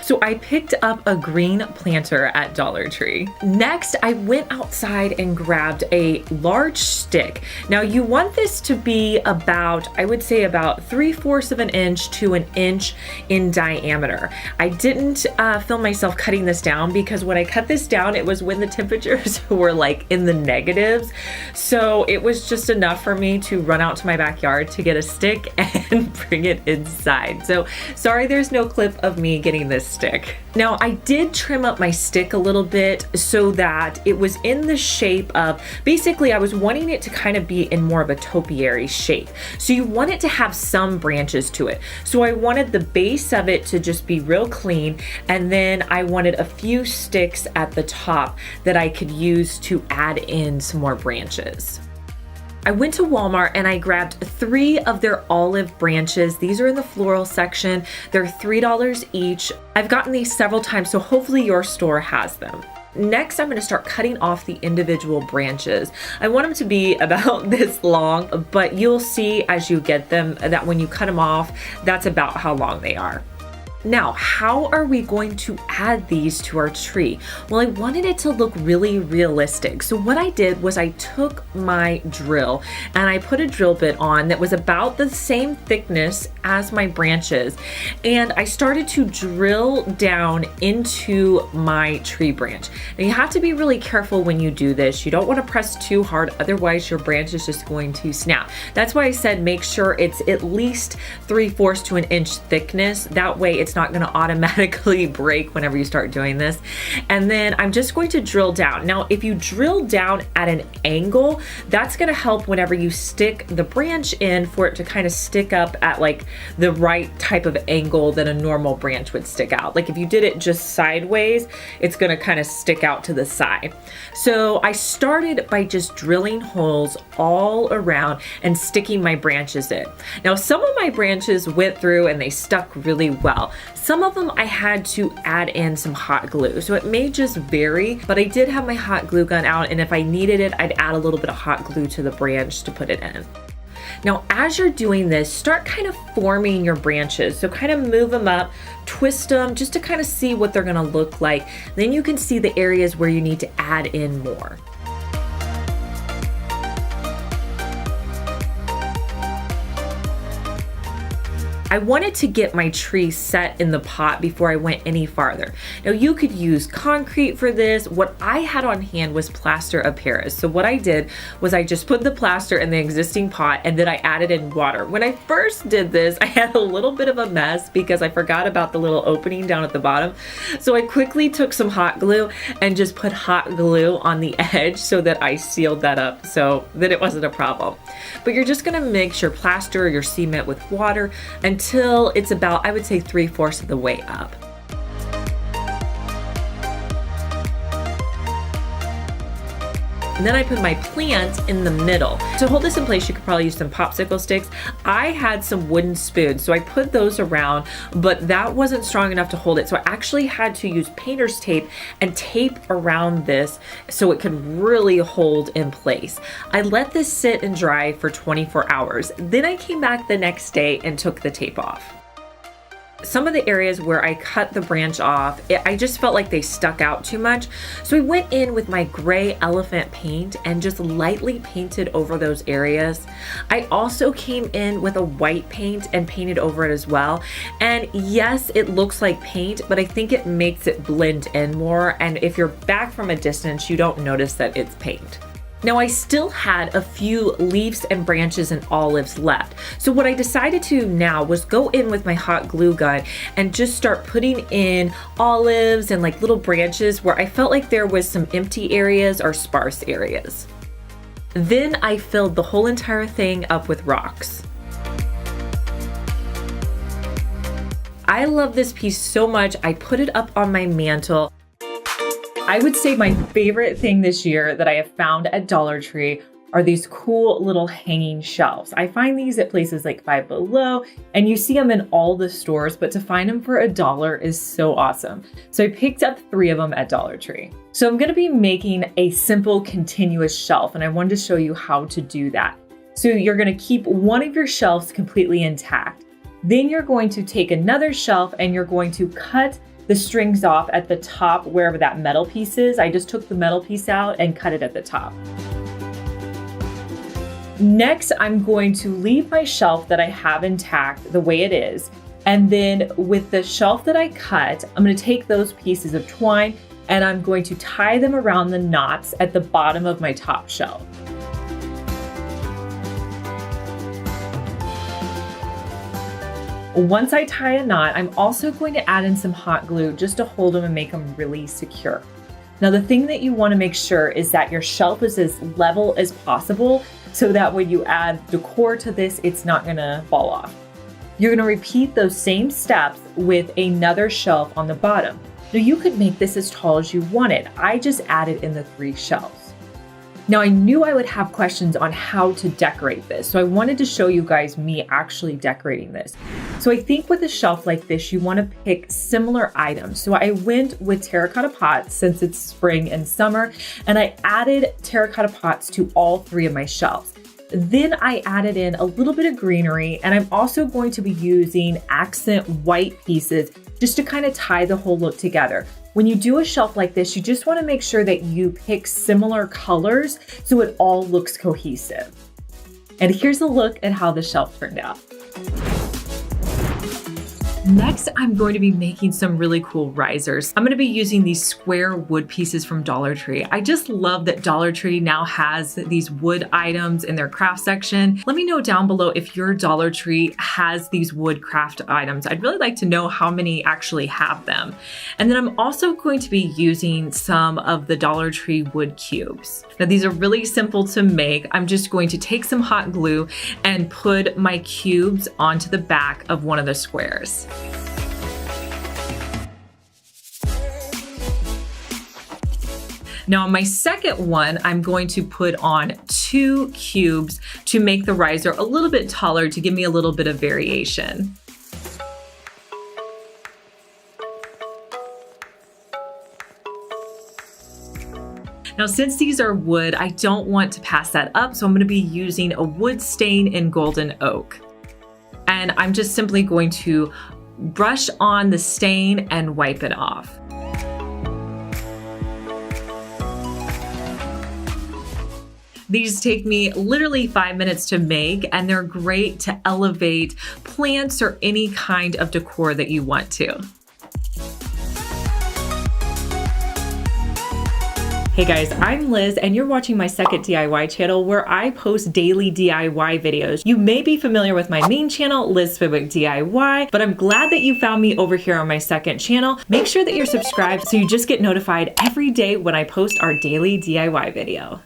So I picked up a green planter at Dollar Tree. Next, I went outside and grabbed a large stick. Now you want this to be about, I would say about 3/4 of an inch to an inch in diameter. I didn't film myself cutting this down because when I cut this down, it was when the temperatures were like in the negatives. So it was just enough for me to run out to my backyard to get a stick and bring it inside. So sorry there's no clip of me getting this stick. Now I did trim up my stick a little bit so that it was in the shape of, basically I was wanting it to kind of be in more of a topiary shape. So you want it to have some branches to it. So I wanted the base of it to just be real clean, and then I wanted a few sticks at the top that I could use to add in some more branches. I went to Walmart and I grabbed 3 of their olive branches. These are in the floral section. They're $3 each. I've gotten these several times, so hopefully your store has them. Next, I'm going to start cutting off the individual branches. I want them to be about this long, but you'll see as you get them that when you cut them off, that's about how long they are. Now, how are we going to add these to our tree? Well, I wanted it to look really realistic. So what I did was I took my drill and I put a drill bit on that was about the same thickness as my branches. And I started to drill down into my tree branch. Now you have to be really careful when you do this. You don't want to press too hard, otherwise your branch is just going to snap. That's why I said make sure it's at least 3/4 to an inch thickness. That way it's not going to automatically break whenever you start doing this. And then I'm just going to drill down. Now, if you drill down at an angle, that's going to help whenever you stick the branch in for it to kind of stick up at like the right type of angle that a normal branch would stick out. Like if you did it just sideways, it's going to kind of stick out to the side. So I started by just drilling holes all around and sticking my branches in. Now, some of my branches went through and they stuck really well. Some of them I had to add in some hot glue, so it may just vary, but I did have my hot glue gun out, and if I needed it, I'd add a little bit of hot glue to the branch to put it in. Now, as you're doing this, start kind of forming your branches. So kind of move them up, twist them just to kind of see what they're gonna look like. Then you can see the areas where you need to add in more. I wanted to get my tree set in the pot before I went any farther. Now you could use concrete for this. What I had on hand was plaster of Paris. So what I did was I just put the plaster in the existing pot and then I added in water. When I first did this, I had a little bit of a mess because I forgot about the little opening down at the bottom. So I quickly took some hot glue and just put hot glue on the edge so that I sealed that up so that it wasn't a problem. But you're just gonna mix your plaster or your cement with water until it's about, I would say, 3/4 of the way up. And then I put my plant in the middle. To hold this in place, you could probably use some popsicle sticks. I had some wooden spoons, so I put those around, but that wasn't strong enough to hold it. So I actually had to use painter's tape and tape around this so it could really hold in place. I let this sit and dry for 24 hours. Then I came back the next day and took the tape off. Some of the areas where I cut the branch off, I just felt like they stuck out too much. So I went in with my gray elephant paint and just lightly painted over those areas. I also came in with a white paint and painted over it as well. And yes, it looks like paint, but I think it makes it blend in more. And if you're back from a distance, you don't notice that it's paint. Now I still had a few leaves and branches and olives left. So what I decided to do now was go in with my hot glue gun and just start putting in olives and like little branches where I felt like there was some empty areas or sparse areas. Then I filled the whole entire thing up with rocks. I love this piece so much. I put it up on my mantle. I would say my favorite thing this year that I have found at Dollar Tree are these cool little hanging shelves. I find these at places like Five Below, and you see them in all the stores, but to find them for $1 is so awesome. So I picked up 3 of them at Dollar Tree. So I'm gonna be making a simple continuous shelf, and I wanted to show you how to do that. So you're gonna keep one of your shelves completely intact. Then you're going to take another shelf and you're going to cut the strings off at the top wherever that metal piece is. I just took the metal piece out and cut it at the top. Next, I'm going to leave my shelf that I have intact the way it is. And then with the shelf that I cut, I'm going to take those pieces of twine and I'm going to tie them around the knots at the bottom of my top shelf. Once I tie a knot, I'm also going to add in some hot glue just to hold them and make them really secure. Now, the thing that you want to make sure is that your shelf is as level as possible so that when you add decor to this, it's not going to fall off. You're going to repeat those same steps with another shelf on the bottom. Now, you could make this as tall as you wanted. I just added in the 3 shelves. Now, I knew I would have questions on how to decorate this, so I wanted to show you guys me actually decorating this. So I think with a shelf like this, you want to pick similar items. So I went with terracotta pots since it's spring and summer, and I added terracotta pots to all 3 of my shelves. Then I added in a little bit of greenery, and I'm also going to be using accent white pieces just to kind of tie the whole look together. When you do a shelf like this, you just want to make sure that you pick similar colors so it all looks cohesive. And here's a look at how the shelf turned out. Next, I'm going to be making some really cool risers. I'm going to be using these square wood pieces from Dollar Tree. I just love that Dollar Tree now has these wood items in their craft section. Let me know down below if your Dollar Tree has these wood craft items. I'd really like to know how many actually have them. And then I'm also going to be using some of the Dollar Tree wood cubes. Now, these are really simple to make. I'm just going to take some hot glue and put my cubes onto the back of one of the squares. Now on my second one, I'm going to put on 2 cubes to make the riser a little bit taller to give me a little bit of variation. Now, since these are wood, I don't want to pass that up, so I'm going to be using a wood stain in golden oak. And I'm just simply going to brush on the stain and wipe it off. These take me literally 5 minutes to make, and they're great to elevate plants or any kind of decor that you want to. Hey guys, I'm Liz and you're watching my second DIY channel where I post daily DIY videos. You may be familiar with my main channel, Liz Fenwick DIY, but I'm glad that you found me over here on my second channel. Make sure that you're subscribed so you just get notified every day when I post our daily DIY video.